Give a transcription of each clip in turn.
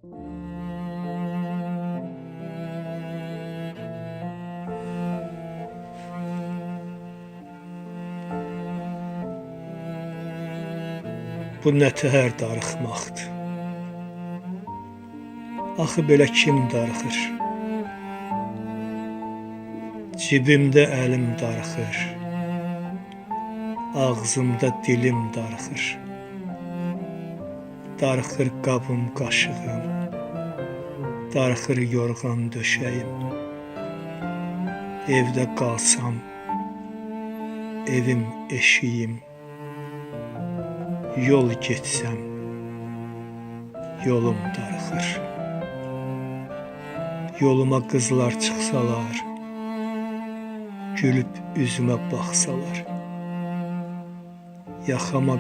Bu nə təhər darıxmaqdır. Axı belə kim darıxır? Cibimdə əlim darıxır. Ağzımda dilim darıxır. Darıxır qabım, qaşığım. Darıxır yorğan döşəyim. Evdə qalsam, evim, eşiyim. Yol getsəm, yolum darıxır. Yoluma qızlar çıxsalar, gülüb üzümə baxsalar, yaxama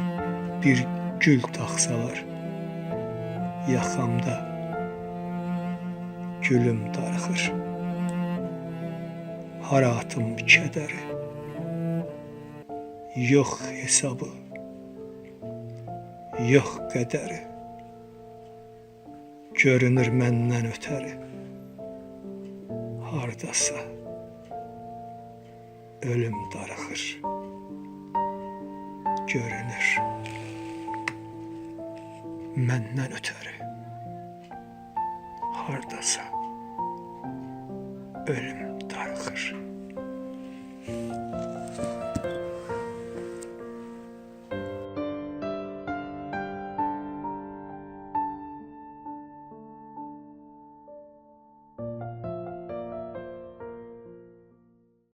bir gül taxsalar, yaxamda gülüm darıxır. Hara atım kədəri, yox hesabı, yox qədəri, görünür məndən ötəri. Hardasa ölüm darıxır, görünür məndən ötəri. Hardasa ölüm